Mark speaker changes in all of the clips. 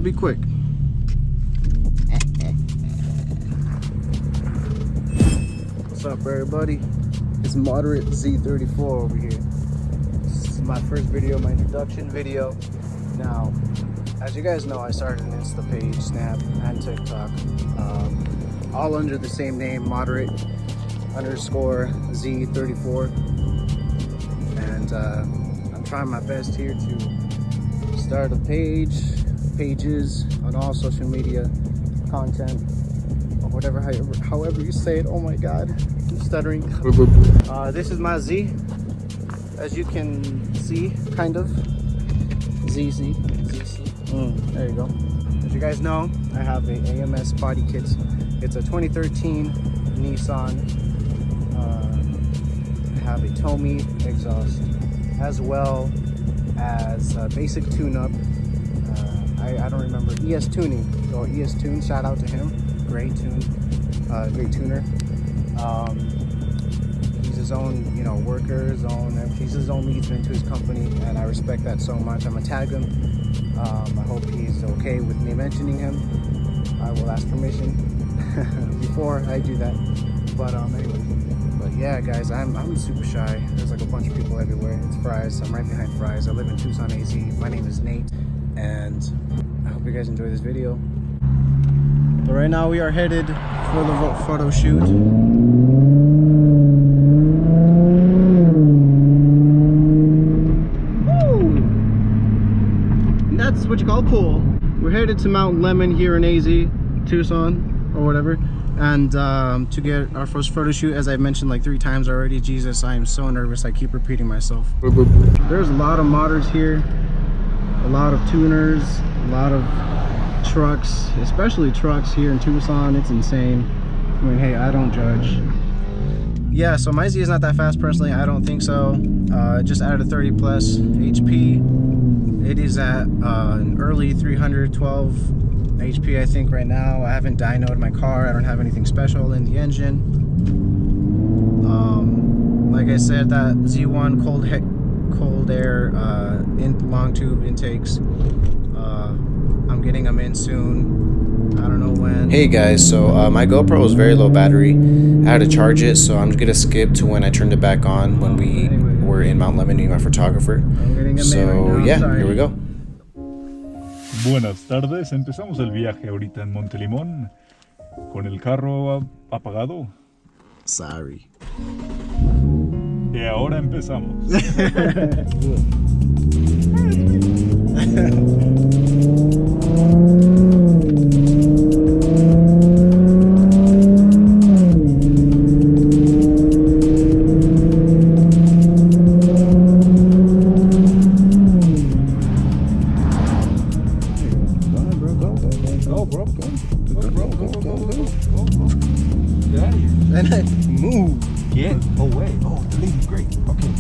Speaker 1: be quick. What's up, everybody? It's Moderate Z34 over here. This is my first video, my introduction video. Now, as you guys know, I started an Insta page, Snap, and TikTok, all under the same name, Moderate_Z34. And I'm trying my best here to start a pages on all social media content, or whatever, however you say it. Oh my god, I'm stuttering. This is my Z, as you can see, kind of. ZC. There you go. As you guys know, I have a AMS body kit. It's a 2013 Nissan. I have a Tomy exhaust, as well as a basic tune-up. I don't remember, ES Tuning, or ES Tune, shout out to him. Great great tuner. He's his own, worker, he's his own leadsman to his company, and I respect that so much. I'm gonna tag him. I hope he's okay with me mentioning him. I will ask permission before I do that. But anyway, yeah, guys, I'm super shy. There's like a bunch of people everywhere. It's Fries. I'm right behind Fries. I live in Tucson AZ. My name is Nate, and I hope you guys enjoy this video. But right now we are headed for the photo shoot. And that's what you call cool. We're headed to Mount Lemon here in AZ, Tucson, or whatever. And to get our first photo shoot, as I've mentioned like 3 times already. Jesus, I am so nervous. I keep repeating myself. There's a lot of modders here, a lot of tuners, a lot of trucks, especially trucks here in Tucson. It's insane. I mean, hey, I don't judge. Yeah, so my Z is not that fast personally. I don't think so. Just added a 30 plus HP. It is at an early 312 HP, I think, right now. I haven't dynoed my car. I don't have anything special in the engine. Like I said, that Z1 cold air long tube intakes. I'm getting them in soon. I don't know when. Hey guys, so my GoPro was very low battery. I had to charge it, so I'm gonna skip to when I turned it back on when we were in Mount Lemon meeting my photographer. So yeah, here we go.
Speaker 2: Buenas tardes, empezamos el viaje ahorita en Montelimón con el carro apagado.
Speaker 1: Sorry.
Speaker 2: Y ahora empezamos.
Speaker 1: Move.
Speaker 2: Get away. Oh, the lady's great. Okay.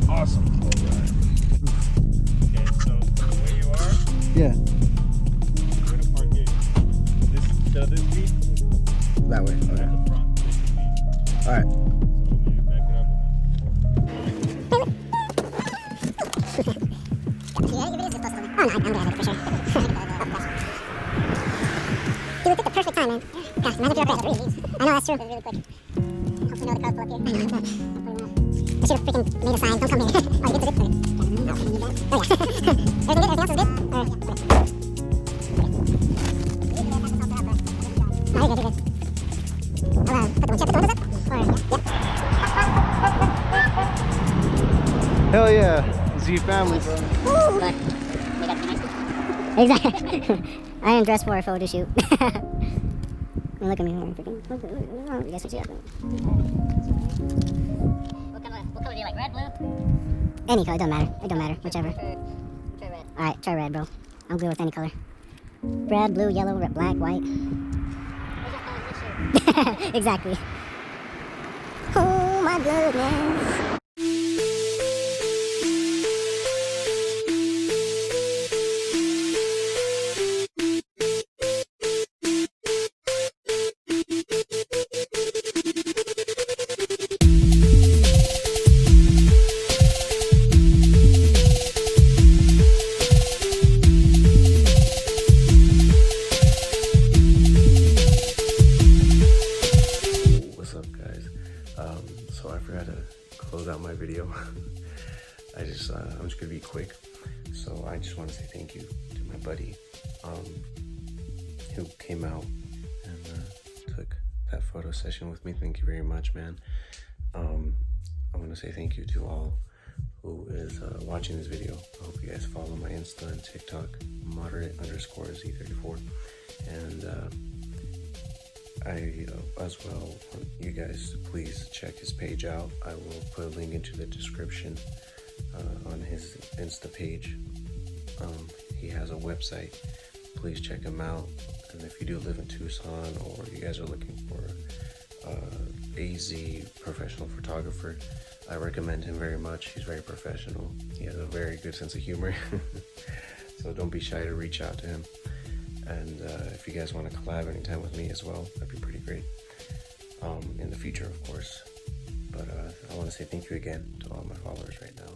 Speaker 2: Awesome. All right. Okay, so the way you are.
Speaker 1: Yeah.
Speaker 2: We're gonna park it. This feet.
Speaker 1: That way. Okay.
Speaker 2: The front, this feet.
Speaker 1: All right.
Speaker 2: So maybe back it up
Speaker 3: You looked at the perfect time, man. Gosh, imagine if you're up there. I know, that's true. It was really quick. Hopefully no other cars pull up here. I know, I should have freaking made a sign. Don't come here. Oh, you get to zip? Okay. No, you need that. Oh, yeah. Everything else is good? Or, yeah. No, you're good, you're good. I'll put the windows up? Or, yeah.
Speaker 1: Hell yeah. Z family, bro.
Speaker 3: Woo! But we got to be nice. Exactly. I am dressed for a photo shoot. Look at me. You guys can see that. What color do you like? Red, blue? Any color, it don't matter. It don't matter. Whichever. Try red. Alright, try red, bro. I'm good with any color. Red, blue, yellow, red, black, white. Exactly. Oh my goodness.
Speaker 4: close out my video. I'm just gonna be quick. So I just want to say thank you to my buddy who came out and took that photo session with me. Thank you very much, man. I want to say thank you to all who is watching this video. I hope you guys follow my Insta and TikTok, moderate_Z34. And I as well want you guys to please check his page out. I will put a link into the description on his Insta page. He has a website. Please check him out. And if you do live in Tucson, or you guys are looking for AZ professional photographer, I recommend him very much. He's very professional. He has a very good sense of humor. So don't be shy to reach out to him. And if you guys want to collab anytime with me as well, that'd be pretty great. In the future, of course. But I want to say thank you again to all my followers right now.